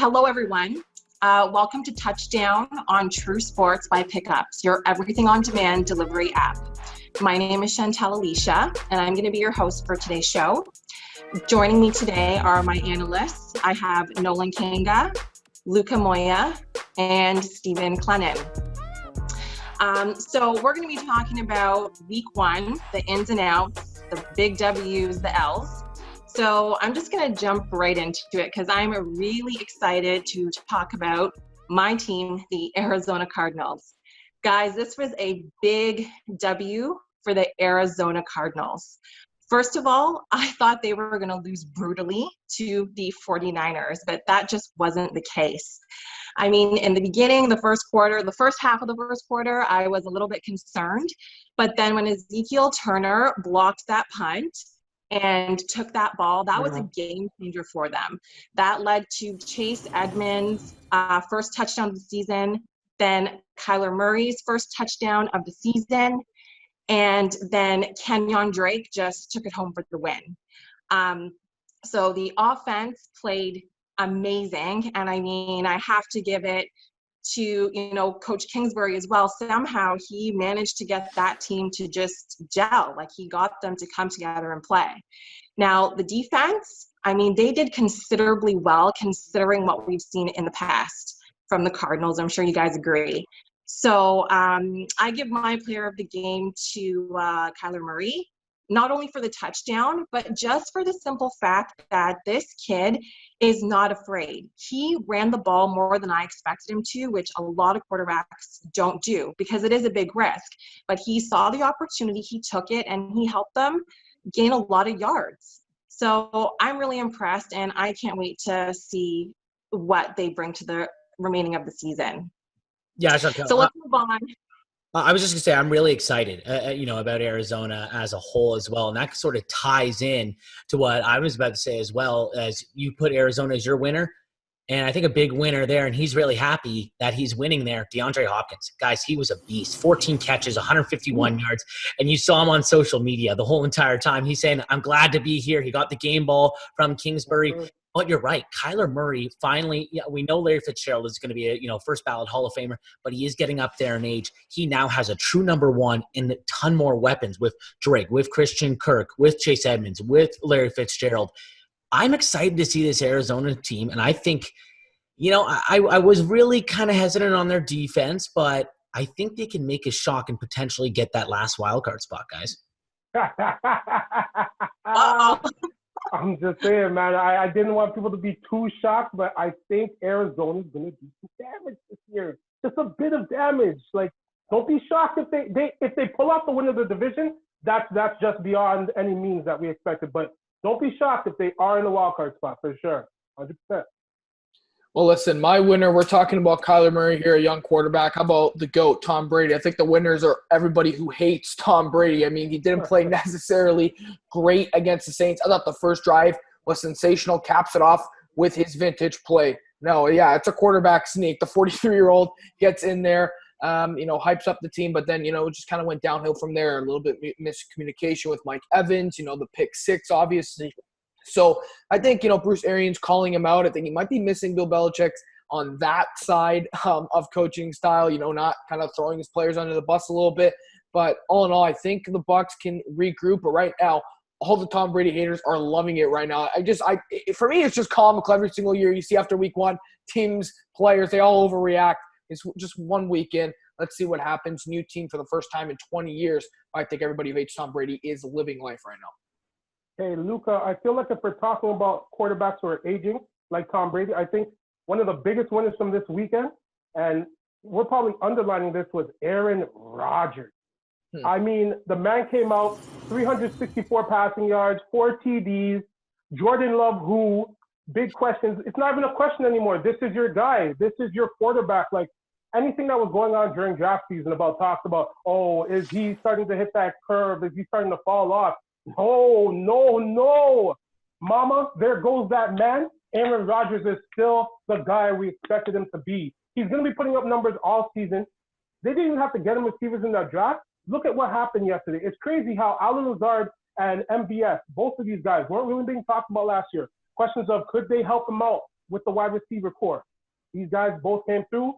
Hello, everyone. Welcome to Touchdown on True Sports by Pickups, your everything on demand delivery app. My name is Chantel Alicia, and I'm going to be your host for today's show. Joining me today are my analysts. I have Nolan Kanga, Luca Moya, and Stephen Clennon. So we're going to be talking about week one, the ins and outs, the big W's, the L's. So I'm just going to jump right into it because I'm really excited to talk about my team, the Arizona Cardinals. Guys, this was a big W for the Arizona Cardinals. First of all, I thought they were going to lose brutally to the 49ers, but that just wasn't the case. I mean, in the beginning, the first half of the first quarter, I was a little bit concerned. But then when Ezekiel Turner blocked that punt and took that ball, that was a game changer for them. That led to Chase Edmonds' first touchdown of the season, then Kyler Murray's first touchdown of the season, and then Kenyon Drake just took it home for the win. So the offense played amazing, and I mean, I have to give it to, Coach Kingsbury as well. Somehow he managed to get that team to just gel, like he got them to come together and play. Now, the defense, I mean, they did considerably well considering what we've seen in the past from the Cardinals. I'm sure you guys agree. So I give my player of the game to Kyler Murray, not only for the touchdown, but just for the simple fact that this kid is not afraid. He ran the ball more than I expected him to, which a lot of quarterbacks don't do because it is a big risk. But he saw the opportunity, he took it, and he helped them gain a lot of yards. So I'm really impressed, and I can't wait to see what they bring to the remaining of the season. Yeah, so let's move on. I was just going to say I'm really excited, about Arizona as a whole as well. And that sort of ties in to what I was about to say as well, as you put Arizona as your winner. And I think a big winner there, and he's really happy that he's winning there, DeAndre Hopkins. Guys, he was a beast. 14 catches, 151 yards. And you saw him on social media the whole entire time. He's saying, I'm glad to be here. He got the game ball from Kingsbury. But you're right. Kyler Murray finally, we know Larry Fitzgerald is going to be a first ballot Hall of Famer, but he is getting up there in age. He now has a true number one and a ton more weapons with Drake, with Christian Kirk, with Chase Edmonds, with Larry Fitzgerald. I'm excited to see this Arizona team, and I think, I was really kind of hesitant on their defense, but I think they can make a shock and potentially get that last wild card spot, guys. I'm just saying, man, I didn't want people to be too shocked, but I think Arizona's going to do some damage this year. Just a bit of damage. Like, don't be shocked if they pull out the win of the division. That's just beyond any means that we expected. But don't be shocked if they are in the wild card spot for sure, 100%. Well, listen, my winner, we're talking about Kyler Murray here, a young quarterback. How about the GOAT, Tom Brady? I think the winners are everybody who hates Tom Brady. I mean, he didn't play necessarily great against the Saints. I thought the first drive was sensational, caps it off with his vintage play. No, yeah, it's a quarterback sneak. The 43-year-old gets in there, hypes up the team, but then, it just kind of went downhill from there. A little bit miscommunication with Mike Evans, the pick six, obviously. So I think, Bruce Arians calling him out. I think he might be missing Bill Belichick's on that side of coaching style, not kind of throwing his players under the bus a little bit. But all in all, I think the Bucs can regroup. But right now, all the Tom Brady haters are loving it right now. For me, it's just comical every single year. You see after week one, teams, players, they all overreact. It's just 1 week in. Let's see what happens. New team for the first time in 20 years. I think everybody who hates Tom Brady is living life right now. Hey, Luca, I feel like if we're talking about quarterbacks who are aging, like Tom Brady, I think one of the biggest winners from this weekend, and we're probably underlining this, was Aaron Rodgers. I mean, the man came out, 364 passing yards, 4 TDs, Jordan Love, who, big questions. It's not even a question anymore. This is your guy. This is your quarterback. Like, anything that was going on during draft season talks about, is he starting to hit that curve? Is he starting to fall off? No. Mama, there goes that man. Aaron Rodgers is still the guy we expected him to be. He's going to be putting up numbers all season. They didn't even have to get him receivers in that draft. Look at what happened yesterday. It's crazy how Allen Lazard and MVS, both of these guys, weren't really being talked about last year. Questions of could they help him out? with the wide receiver core. These guys both came through.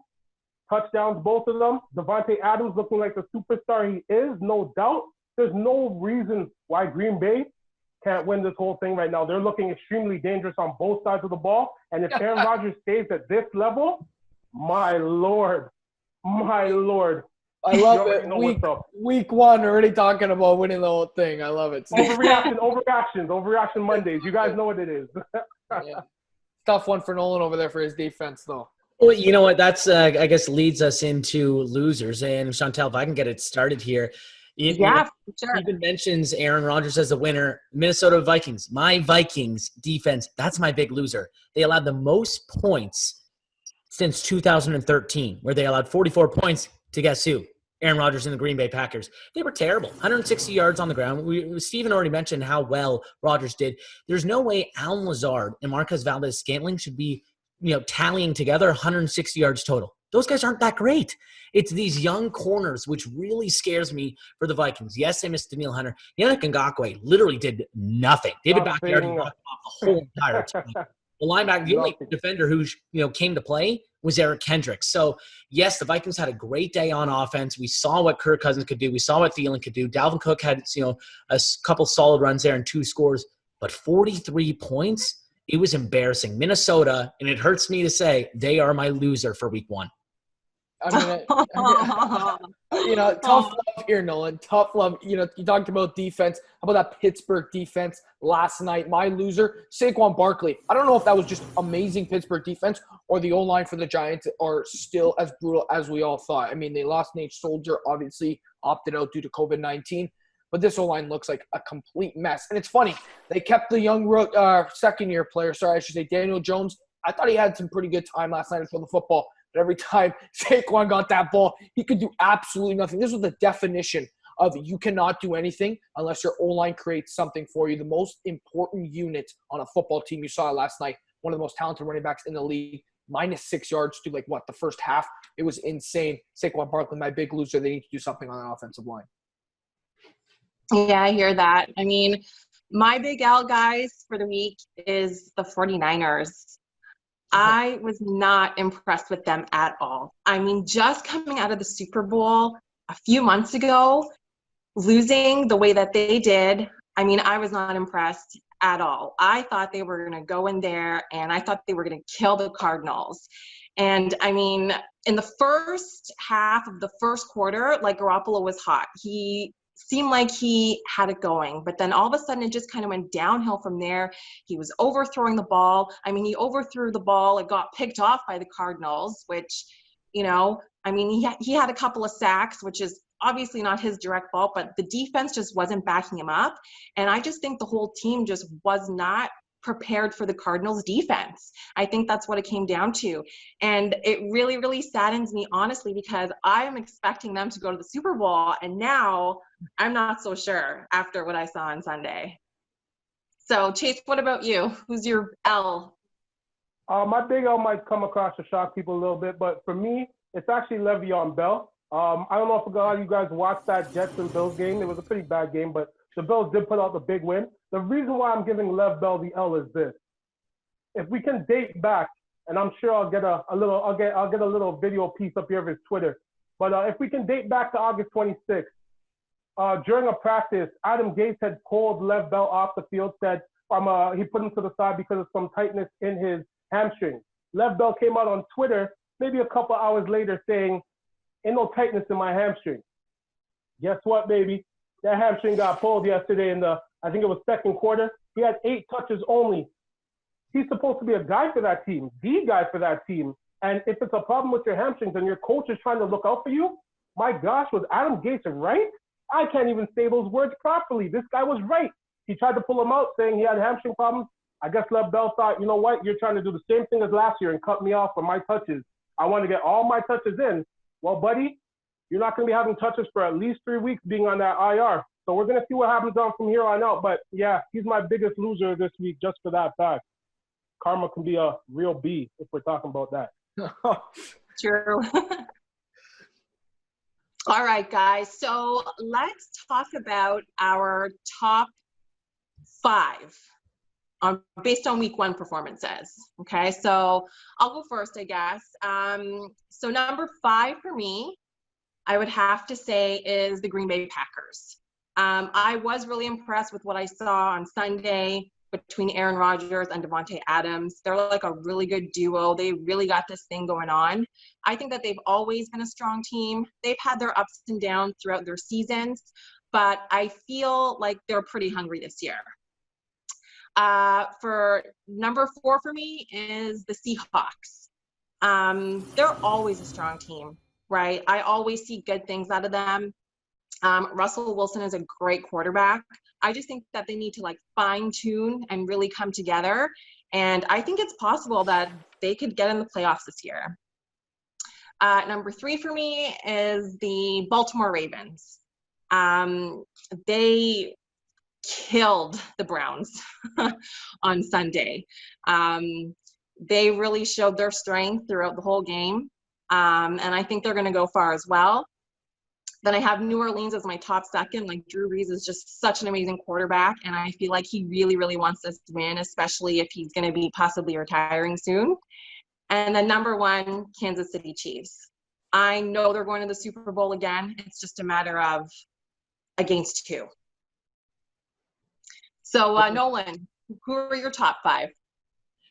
Touchdowns, both of them. Devontae Adams looking like the superstar he is, no doubt. There's no reason why Green Bay can't win this whole thing right now. They're looking extremely dangerous on both sides of the ball. And if Aaron Rodgers stays at this level, my Lord. I love it. Week one, already talking about winning the whole thing. I love it. Overreaction Mondays. You guys know what it is. Yeah. Tough one for Nolan over there for his defense, though. Well, you know what? That's, I guess, leads us into losers. And Chantel, if I can get it started here. Sure. Even mentions Aaron Rodgers as the winner. Minnesota Vikings. My Vikings defense, that's my big loser. They allowed the most points since 2013, where they allowed 44 points to guess who? Aaron Rodgers and the Green Bay Packers. They were terrible. 160 yards on the ground. Steven already mentioned how well Rodgers did. There's no way Allen Lazard and Marquez Valdez-Scantling should be, tallying together 160 yards total. Those guys aren't that great. It's these young corners, which really scares me for the Vikings. Yes, they missed Daniil Hunter. Yannick Ngakoue literally did nothing. David Bakhtiari knocked off the whole entire team. The linebacker, the only defender who came to play was Eric Kendricks. So, yes, the Vikings had a great day on offense. We saw what Kirk Cousins could do. We saw what Thielen could do. Dalvin Cook had a couple solid runs there and 2 scores. But 43 points, it was embarrassing. Minnesota, and it hurts me to say, they are my loser for week 1. I mean, tough love here, Nolan. Tough love. You talked about defense. How about that Pittsburgh defense last night? My loser, Saquon Barkley. I don't know if that was just amazing Pittsburgh defense or the O-line for the Giants are still as brutal as we all thought. I mean, they lost Nate Soldier, obviously opted out due to COVID-19. But this O-line looks like a complete mess. And it's funny. They kept the young second-year player, Daniel Jones. I thought he had some pretty good time last night for the football. But every time Saquon got that ball, he could do absolutely nothing. This was the definition of you cannot do anything unless your O-line creates something for you. The most important unit on a football team, you saw it last night, one of the most talented running backs in the league, -6 yards through the first half. It was insane. Saquon Barkley, my big loser. They need to do something on the offensive line. Yeah, I hear that. I mean, my big L, guys, for the week is the 49ers. I was not impressed with them at all. I mean, just coming out of the Super Bowl a few months ago, losing the way that they did, I mean, I was not impressed at all. I thought they were going to go in there, and I thought they were going to kill the Cardinals. And, I mean, in the first half of the first quarter, Garoppolo was hot. He seemed like he had it going, but then all of a sudden it just kind of went downhill from there. He was overthrowing the ball. I mean, he overthrew the ball. It got picked off by the Cardinals, which, I mean, he had a couple of sacks, which is obviously not his direct fault, but the defense just wasn't backing him up. And I just think the whole team just was not prepared for the Cardinals defense. I think that's what it came down to. And it really, really saddens me, honestly, because I'm expecting them to go to the Super Bowl. And now I'm not so sure after what I saw on Sunday. So Chase, what about you? Who's your L? My big L might come across to shock people a little bit, but for me, it's actually Le'Veon Bell. I don't know if a lot of you guys watched that Jets and Bills game. It was a pretty bad game, but the Bills did put out the big win. The reason why I'm giving Lev Bell the L is this. If we can date back, and I'm sure I'll get a little video piece up here of his Twitter. But if we can date back to August 26th, during a practice, Adam Gase had pulled Lev Bell off the field, said he put him to the side because of some tightness in his hamstring. Lev Bell came out on Twitter maybe a couple hours later saying, "Ain't no tightness in my hamstring." Guess what, baby? That hamstring got pulled yesterday in I think it was second quarter. He had 8 touches only. He's supposed to be a guy for that team, the guy for that team. And if it's a problem with your hamstrings and your coach is trying to look out for you, my gosh, was Adam Gase right? I can't even say those words properly. This guy was right. He tried to pull him out saying he had hamstring problems. I guess Lev Bell thought, you know what? You're trying to do the same thing as last year and cut me off for my touches. I want to get all my touches in. Well, buddy, you're not going to be having touches for at least 3 weeks being on that IR. So we're going to see what happens on from here on out. But, yeah, he's my biggest loser this week just for that fact. Karma can be a real B if we're talking about that. True. All right, guys. So let's talk about our top 5 based on week 1 performances. Okay, so I'll go first, I guess. So number 5 for me, I would have to say, is the Green Bay Packers. I was really impressed with what I saw on Sunday between Aaron Rodgers and Devontae Adams. They're like a really good duo. They really got this thing going on. I think that they've always been a strong team. They've had their ups and downs throughout their seasons, but I feel like they're pretty hungry this year. For number 4 for me is the Seahawks. They're always a strong team, right? I always see good things out of them. Russell Wilson is a great quarterback. I just think that they need to like fine tune and really come together. And I think it's possible that they could get in the playoffs this year. Number 3 for me is the Baltimore Ravens. They killed the Browns on Sunday. They really showed their strength throughout the whole game. And I think they're going to go far as well. Then I have New Orleans as my top second. Like, Drew Brees is just such an amazing quarterback, and I feel like he really, really wants this to win, especially if he's going to be possibly retiring soon. And then number 1, Kansas City Chiefs. I know they're going to the Super Bowl again. It's just a matter of against who. So, Nolan, who are your top 5?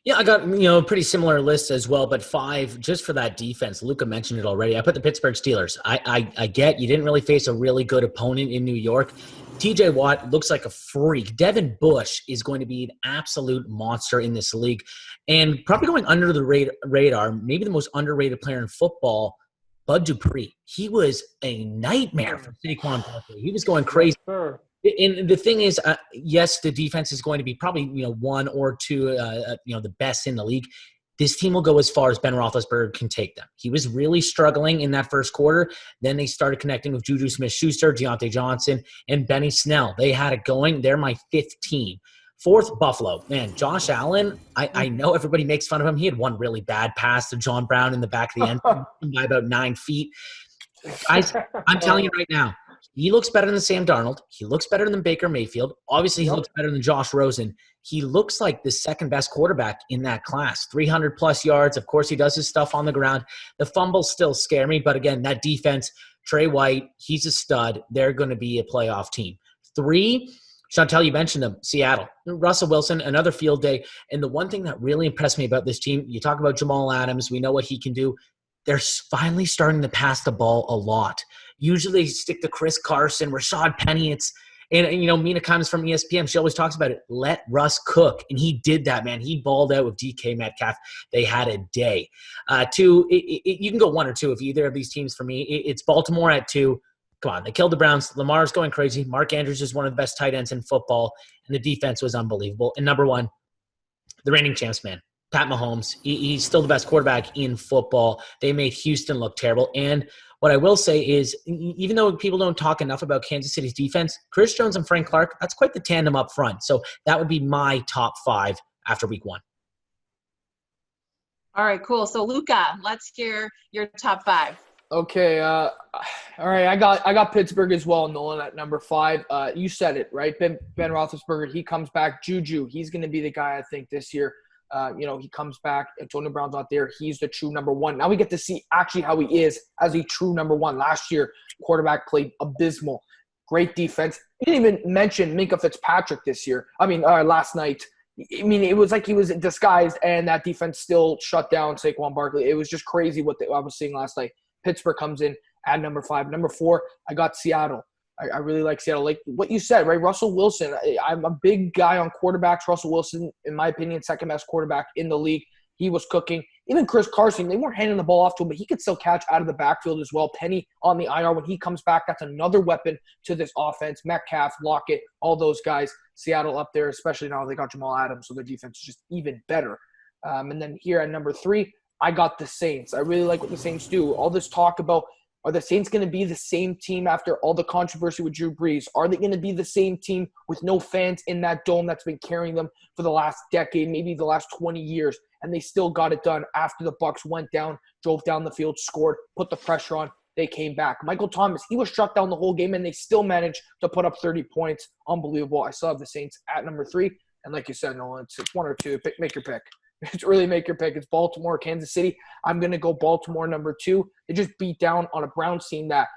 Yeah, I got, a pretty similar list as well, but 5 just for that defense. Luca mentioned it already. I put the Pittsburgh Steelers. I get you didn't really face a really good opponent in New York. TJ Watt looks like a freak. Devin Bush is going to be an absolute monster in this league. And probably going under the radar, maybe the most underrated player in football, Bud Dupree. He was a nightmare for Saquon Barkley. He was going crazy. Yes, sir. And the thing is, yes, the defense is going to be probably, 1 or 2, the best in the league. This team will go as far as Ben Roethlisberger can take them. He was really struggling in that first quarter. Then they started connecting with Juju Smith-Schuster, Deontay Johnson, and Benny Snell. They had it going. They're my 5th team. 4th, Buffalo. Man, Josh Allen, I know everybody makes fun of him. He had one really bad pass to John Brown in the back of the end by about 9 feet. I'm telling you right now, he looks better than Sam Darnold. He looks better than Baker Mayfield. Obviously, he looks better than Josh Rosen. He looks like the second best quarterback in that class. 300-plus yards. Of course, he does his stuff on the ground. The fumbles still scare me. But, again, that defense, Trey White, he's a stud. They're going to be a playoff team. 3, Chantel, you mentioned them, Seattle. Russell Wilson, another field day. And the one thing that really impressed me about this team, you talk about Jamal Adams. We know what he can do. They're finally starting to pass the ball a lot. Usually they stick to Chris Carson, Rashad Penny. And Mina Kimes from ESPN, she always talks about it. Let Russ cook. And he did that, man. He balled out with DK Metcalf. They had a day. 2, you can go 1 or 2 if either of these teams for me. It's Baltimore at 2. Come on, they killed the Browns. Lamar's going crazy. Mark Andrews is one of the best tight ends in football. And the defense was unbelievable. And number 1, the reigning champs, man. Pat Mahomes, he's still the best quarterback in football. They made Houston look terrible. And what I will say is, even though people don't talk enough about Kansas City's defense, Chris Jones and Frank Clark, that's quite the tandem up front. So that would be my top 5 after week 1. All right, cool. So, Luca, let's hear your top 5. Okay. All right. I got Pittsburgh as well, Nolan, at number 5. You said it, right? Ben Roethlisberger, he comes back. Juju, he's going to be the guy, I think, this year. He comes back. Antonio Brown's not there. He's the true number 1. Now we get to see actually how he is as a true number 1. Last year, quarterback played abysmal. Great defense. He didn't even mention Minkah Fitzpatrick this year. Last night. It was like he was disguised, and that defense still shut down Saquon Barkley. It was just crazy what I was seeing last night. Pittsburgh comes in at number 5. Number 4, I got Seattle. I really like Seattle. Like what you said, right? Russell Wilson. I'm a big guy on quarterbacks. Russell Wilson, in my opinion, second best quarterback in the league. He was cooking. Even Chris Carson, they weren't handing the ball off to him, but he could still catch out of the backfield as well. Penny on the IR when he comes back. That's another weapon to this offense. Metcalf, Lockett, all those guys. Seattle up there, especially now they got Jamal Adams, so their defense is just even better. And then here at number 3, I got the Saints. I really like what the Saints do. All this talk about, are the Saints going to be the same team after all the controversy with Drew Brees? Are they going to be the same team with no fans in that dome that's been carrying them for the last decade, maybe the last 20 years? And they still got it done after the Bucs went down, drove down the field, scored, put the pressure on. They came back. Michael Thomas, he was shut down the whole game, and they still managed to put up 30 points. Unbelievable. I still have the Saints at number 3. And like you said, Nolan, it's one or two. Make your pick. It's really make your pick. It's Baltimore, Kansas City. I'm going to go Baltimore number 2. They just beat down on a Browns team that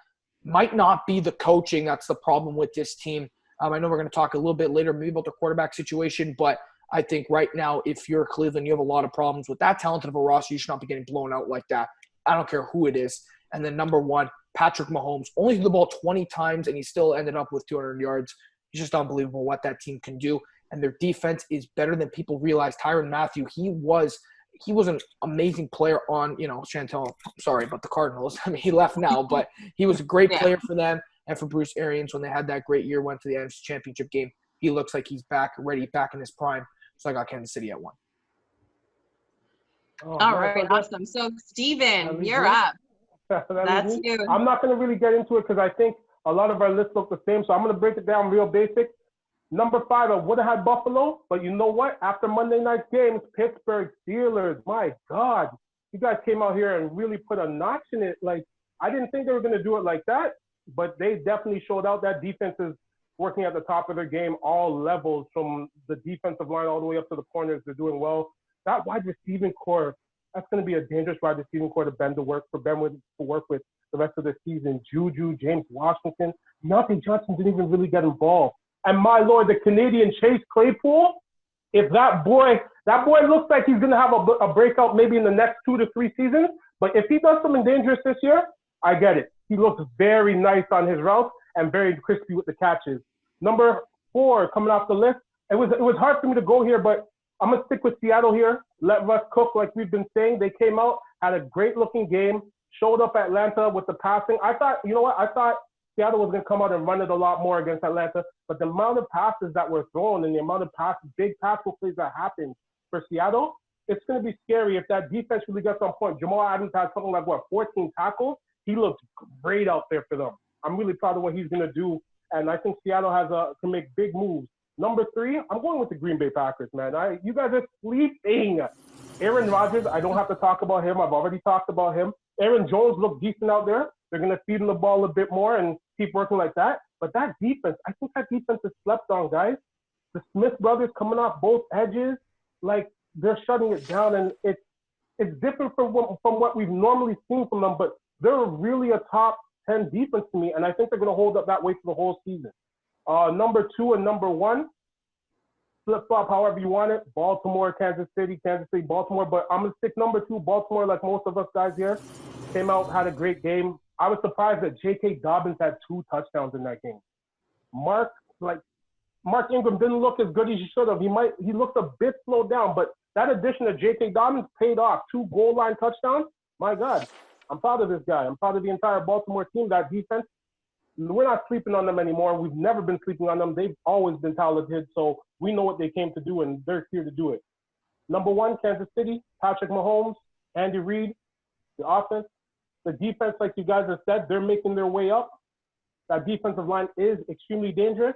might not be the coaching that's the problem with this team. I know we're going to talk a little bit later maybe about the quarterback situation, but I think right now if you're Cleveland, you have a lot of problems with that talented of a roster. You should not be getting blown out like that. I don't care who it is. And then number 1, Patrick Mahomes. Only threw the ball 20 times, and he still ended up with 200 yards. It's just unbelievable what that team can do. And their defense is better than people realize. Tyrann Mathieu, he was an amazing player on, Chantel, sorry about the Cardinals. I mean, he left now, but he was a great player for them and for Bruce Arians when they had that great year, went to the NFC Championship game. He looks like he's back in his prime. So I got Kansas City at 1. All right, awesome. So, Steven, you're up. That's you. I'm not going to really get into it because I think a lot of our lists look the same. So I'm going to break it down real basic. Number 5, I would have had Buffalo, but you know what? After Monday night's games, Pittsburgh Steelers, my God, you guys came out here and really put a notch in it. Like, I didn't think they were going to do it like that, but they definitely showed out. That defense is working at the top of their game, all levels, from the defensive line all the way up to the corners. They're doing well. That wide receiving core, that's going to be a dangerous wide receiving core to Ben to work with the rest of the season. Juju, James Washington, Deontay Johnson didn't even really get involved. And my Lord, the Canadian Chase Claypool, if that boy looks like he's going to have a breakout maybe in the next 2 to 3 seasons, but if he does something dangerous this year, I get it. He looks very nice on his routes and very crispy with the catches. Number 4, coming off the list, it was hard for me to go here, but I'm going to stick with Seattle here. Let Russ cook like we've been saying. They came out, had a great-looking game, showed up Atlanta with the passing. I thought Seattle was going to come out and run it a lot more against Atlanta, but the amount of passes that were thrown and the amount of big tackle plays that happened for Seattle, it's going to be scary if that defense really gets on point. Jamal Adams had something like, 14 tackles? He looks great out there for them. I'm really proud of what he's going to do, and I think Seattle can make big moves. Number 3, I'm going with the Green Bay Packers, man. You guys are sleeping. Aaron Rodgers, I don't have to talk about him. I've already talked about him. Aaron Jones looked decent out there. They're going to feed him the ball a bit more and keep working like that. But that defense, I think that defense is slept on, guys. The Smith brothers coming off both edges, like they're shutting it down. And it's different from what we've normally seen from them, but they're really a top 10 defense to me. And I think they're going to hold up that way for the whole season. Number 2 and number 1, flip-flop however you want it. Baltimore, Kansas City, Baltimore. But I'm going to stick number 2, Baltimore, like most of us guys here. Came out, had a great game. I was surprised that J.K. Dobbins had 2 touchdowns in that game. Mark Ingram didn't look as good as he should have. He looked a bit slowed down, but that addition of J.K. Dobbins paid off. 2 goal line touchdowns. My God, I'm proud of this guy. I'm proud of the entire Baltimore team. That defense, we're not sleeping on them anymore. We've never been sleeping on them. They've always been talented, so we know what they came to do, and they're here to do it. Number 1, Kansas City, Patrick Mahomes, Andy Reid, the offense. The defense, like you guys have said, they're making their way up. That defensive line is extremely dangerous.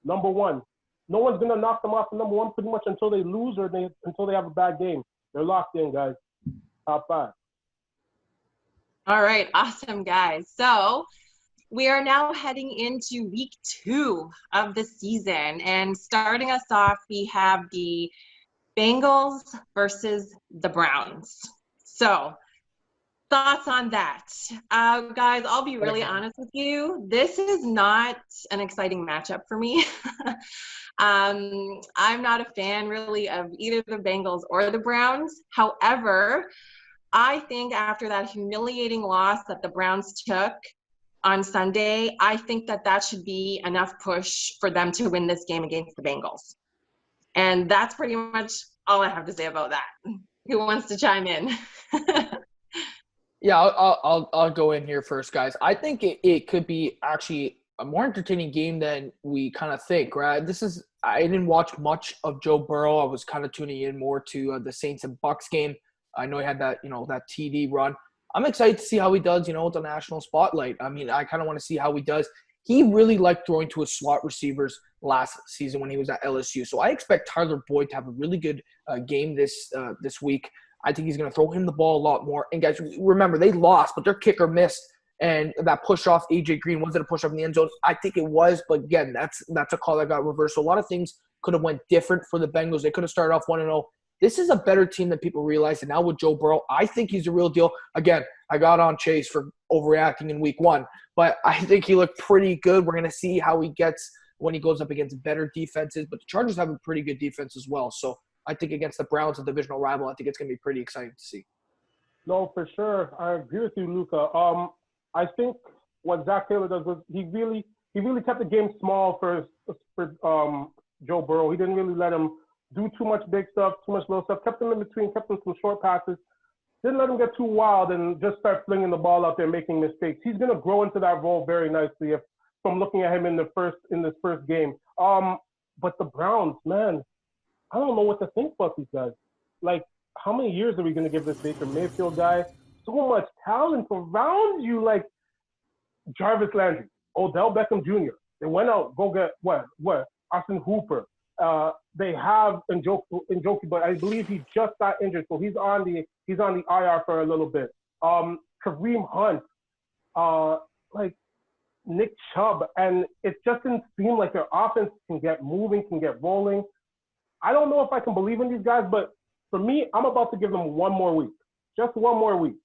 Number 1. No one's going to knock them off the number 1 pretty much until they lose or until they have a bad game. They're locked in, guys. Top 5. All right. Awesome, guys. So we are now heading into week 2 of the season. And starting us off, we have the Bengals versus the Browns. So thoughts on that? Guys, I'll be really honest with you. This is not an exciting matchup for me. I'm not a fan really of either the Bengals or the Browns. However, I think after that humiliating loss that the Browns took on Sunday, I think that should be enough push for them to win this game against the Bengals. And that's pretty much all I have to say about that. Who wants to chime in? Yeah, I'll go in here first, guys. I think it could be actually a more entertaining game than we kind of think, right? I didn't watch much of Joe Burrow. I was kind of tuning in more to the Saints and Bucks game. I know he had that TD run. I'm excited to see how he does, with the national spotlight. I mean, I kind of want to see how he does. He really liked throwing to his slot receivers last season when he was at LSU. So I expect Tyler Boyd to have a really good game this week. I think he's going to throw him the ball a lot more. And guys, remember, they lost, but their kicker missed. And that push off AJ Green, was it a push off in the end zone? I think it was, but again, that's a call that got reversed. So a lot of things could have went different for the Bengals. They could have started off 1-0. This is a better team than people realize. And now with Joe Burrow, I think he's a real deal. Again, I got on Chase for overreacting in week 1, but I think he looked pretty good. We're going to see how he gets when he goes up against better defenses. But the Chargers have a pretty good defense as well. So I think against the Browns, a divisional rival, I think it's going to be pretty exciting to see. No, for sure. I agree with you, Luca. I think what Zach Taylor does was he really kept the game small for Joe Burrow. He didn't really let him do too much big stuff, too much little stuff. Kept him in between, kept him some short passes. Didn't let him get too wild and just start flinging the ball out there, making mistakes. He's going to grow into that role very nicely from looking at him in this first game. But the Browns, man, I don't know what to think about these guys. Like, how many years are we going to give this Baker Mayfield guy? So much talent around you, like Jarvis Landry, Odell Beckham Jr. They went out, go get what? Austin Hooper. They have Njoku, but I believe he just got injured, so he's on the IR for a little bit. Kareem Hunt, like Nick Chubb, and it just didn't seem like their offense can get moving, can get rolling. I don't know if I can believe in these guys, but for me, I'm about to give them one more week. Just one more week.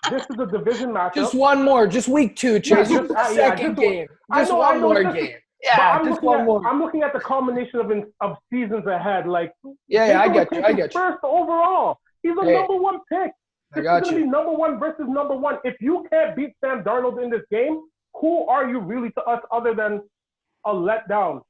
This is a division matchup. Just one more. Just week 2, Chase. Yeah, Second game. Just one more game. Yeah, I'm looking at the culmination of seasons ahead. Like, I get you. First overall, he's a number 1 pick. This is going to be number 1 versus number 1. If you can't beat Sam Darnold in this game, who are you really to us other than a letdown?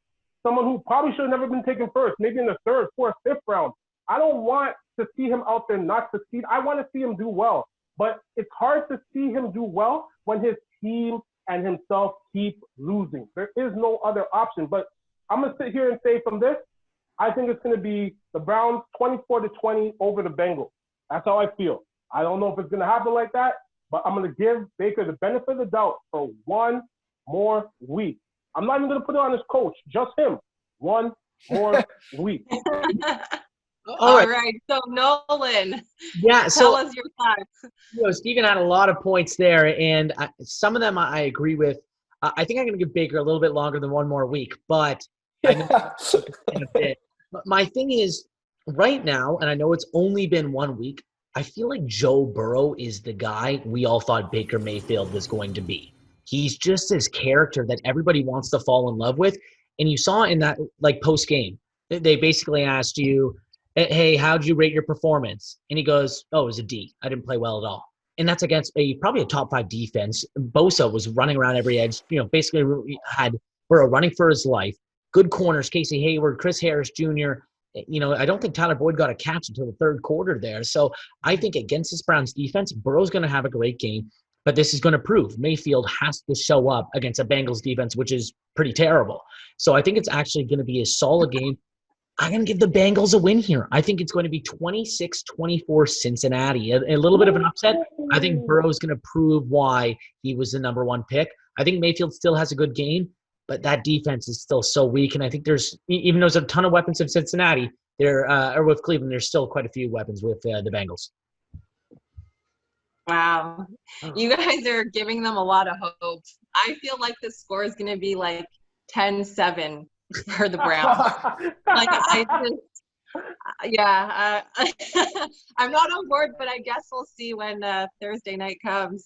Someone who probably should have never been taken first, maybe in the 3rd, 4th, 5th round. I don't want to see him out there not succeed. I want to see him do well. But it's hard to see him do well when his team and himself keep losing. There is no other option. But I'm going to sit here and say from this, I think it's going to be the Browns 24-20 over the Bengals. That's how I feel. I don't know if it's going to happen like that, but I'm going to give Baker the benefit of the doubt for one more week. I'm not even going to put it on his coach, just him. One more week. All right. So Nolan, tell us your thoughts. Steven had a lot of points there, and some of them I agree with. I think I'm going to give Baker a little bit longer than one more week, but I know in a bit. But my thing is, right now, and I know it's only been 1 week, I feel like Joe Burrow is the guy we all thought Baker Mayfield was going to be. He's just this character that everybody wants to fall in love with, and you saw in that post game, they basically asked you, hey, how'd you rate your performance? And he goes, oh, it was a D. I didn't play well at all. And that's against probably a top 5 defense. Bosa was running around every edge, basically had Burrow running for his life. Good corners, Casey Hayward, Chris Harris Jr. I don't think Tyler Boyd got a catch until the 3rd quarter there. So I think against this Browns defense, Burrow's going to have a great game. But this is going to prove Mayfield has to show up against a Bengals defense, which is pretty terrible. So I think it's actually going to be a solid game. I'm going to give the Bengals a win here. I think it's going to be 26-24 Cincinnati. A little bit of an upset. I think Burrow's going to prove why he was the number 1 pick. I think Mayfield still has a good game, but that defense is still so weak. And I think even though there's a ton of weapons of Cincinnati, or with Cleveland, there's still quite a few weapons with the Bengals. Wow. You guys are giving them a lot of hope. I feel like the score is going to be like 10-7 for the Browns. I'm not on board, but I guess we'll see when Thursday night comes.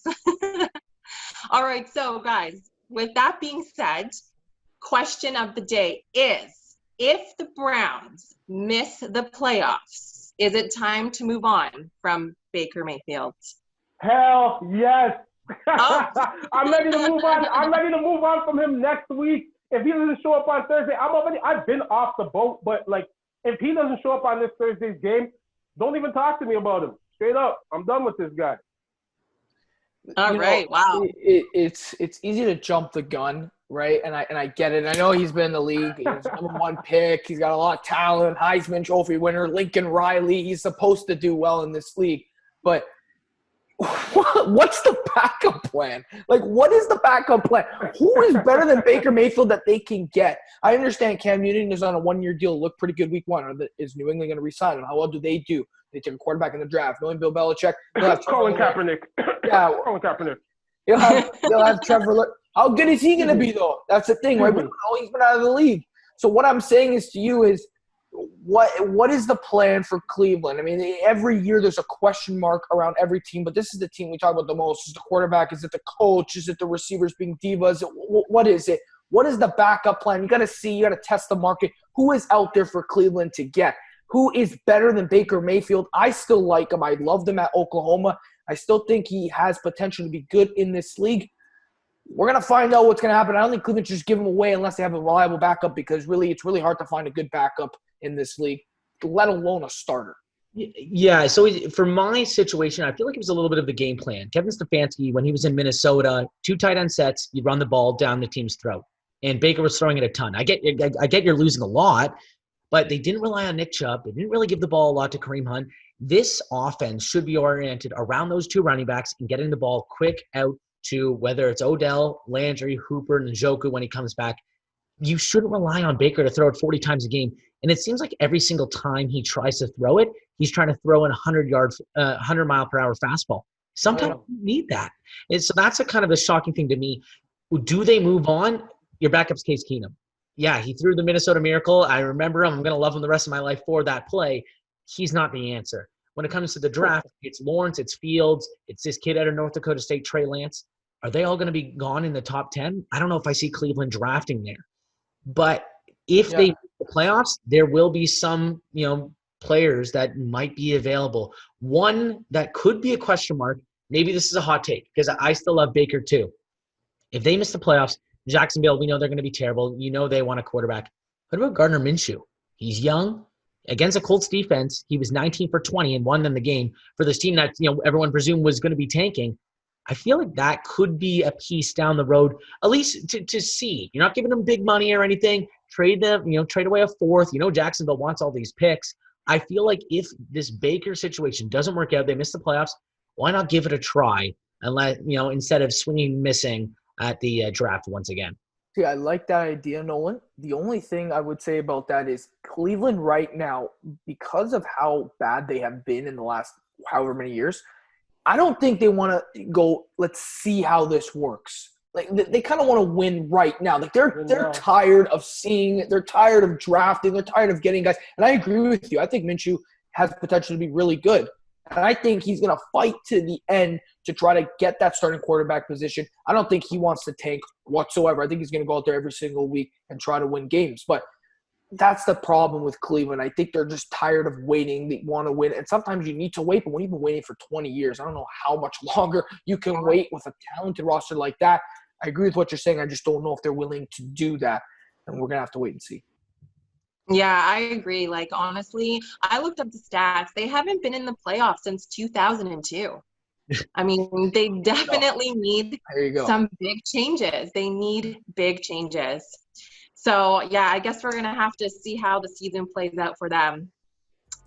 All right. So guys, with that being said, question of the day is, if the Browns miss the playoffs, is it time to move on from Baker Mayfield? Hell yes. Oh. I'm ready to move on. I'm ready to move on from him next week. If he doesn't show up on Thursday, I've been off the boat, but if he doesn't show up on this Thursday's game, don't even talk to me about him. Straight up. I'm done with this guy. All right. Wow. It's easy to jump the gun, right? And I get it. I know he's been in the league. He's number 1 pick. He's got a lot of talent. Heisman Trophy winner, Lincoln Riley. He's supposed to do well in this league. But what's the backup plan? What is the backup plan? Who is better than Baker Mayfield that they can get? I understand Cam Newton is on a 1-year deal. Looked pretty good week 1. Is New England going to resign him? How well do they do? They take a quarterback in the draft. Knowing Bill Belichick, Colin Kaepernick. Yeah, Colin Kaepernick. They'll have Trevor. How good is he going to be though? That's the thing, right? He's been out of the league. So what I'm saying is to you is, what is the plan for Cleveland? I mean, every year there's a question mark around every team, but this is the team we talk about the most. Is the quarterback? Is it the coach? Is it the receivers being divas? What is it? What is the backup plan? You got to test the market. Who is out there for Cleveland to get? Who is better than Baker Mayfield? I still like him. I loved him at Oklahoma. I still think he has potential to be good in this league. We're going to find out what's going to happen. I don't think Cleveland should just give him away unless they have a reliable backup, because really it's really hard to find a good backup in this league, let alone a starter. Yeah, so for my situation, I feel like it was a little bit of the game plan. Kevin Stefanski, when he was in Minnesota, 2 tight end sets, you'd run the ball down the team's throat. And Baker was throwing it a ton. I get you're losing a lot, but they didn't rely on Nick Chubb. They didn't really give the ball a lot to Kareem Hunt. This offense should be oriented around those 2 running backs and getting the ball quick out to whether it's Odell, Landry, Hooper, and Njoku when he comes back. You shouldn't rely on Baker to throw it 40 times a game. And it seems like every single time he tries to throw it, he's trying to throw in 100 mile per hour fastball. Sometimes you need that. And so that's a kind of a shocking thing to me. Do they move on? Your backup's Case Keenum. Yeah, he threw the Minnesota Miracle. I remember him. I'm going to love him the rest of my life for that play. He's not the answer. When it comes to the draft, it's Lawrence, it's Fields, it's this kid out of North Dakota State, Trey Lance. Are they all going to be gone in the top 10? I don't know if I see Cleveland drafting there. But if they make the playoffs, there will be some, players that might be available. One that could be a question mark, maybe this is a hot take, because I still love Baker too. If they miss the playoffs, Jacksonville, we know they're going to be terrible. They want a quarterback. What about Gardner Minshew? He's young. Against a Colts defense, he was 19 for 20 and won them the game for this team that everyone presumed was going to be tanking. I feel like that could be a piece down the road, at least to see. You're not giving them big money or anything. Trade them, trade away a 4th. Jacksonville wants all these picks. I feel like if this Baker situation doesn't work out, they miss the playoffs, why not give it a try and let, instead of swinging missing at the draft once again? See, I like that idea, Nolan. The only thing I would say about that is Cleveland right now, because of how bad they have been in the last however many years, I don't think they want to go, let's see how this works. Like they kind of want to win right now. Like they're tired of seeing, they're tired of drafting, they're tired of getting guys. And I agree with you. I think Minshew has potential to be really good. And I think he's going to fight to the end to try to get that starting quarterback position. I don't think he wants to tank whatsoever. I think he's going to go out there every single week and try to win games. But that's the problem with Cleveland. I think they're just tired of waiting. They want to win. And sometimes you need to wait, but when you've been waiting for 20 years, I don't know how much longer you can wait with a talented roster like that. I agree with what you're saying. I just don't know if they're willing to do that. And we're going to have to wait and see. Yeah, I agree. Like, honestly, I looked up the stats. They haven't been in the playoffs since 2002. I mean, they definitely need some big changes. They need big changes. So, yeah, I guess we're going to have to see how the season plays out for them.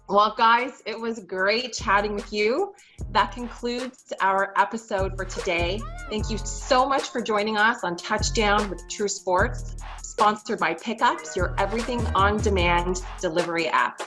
Well, guys, it was great chatting with you. That concludes our episode for today. Thank you so much for joining us on Touchdown with True Sports, sponsored by Pickups, your everything on demand delivery app.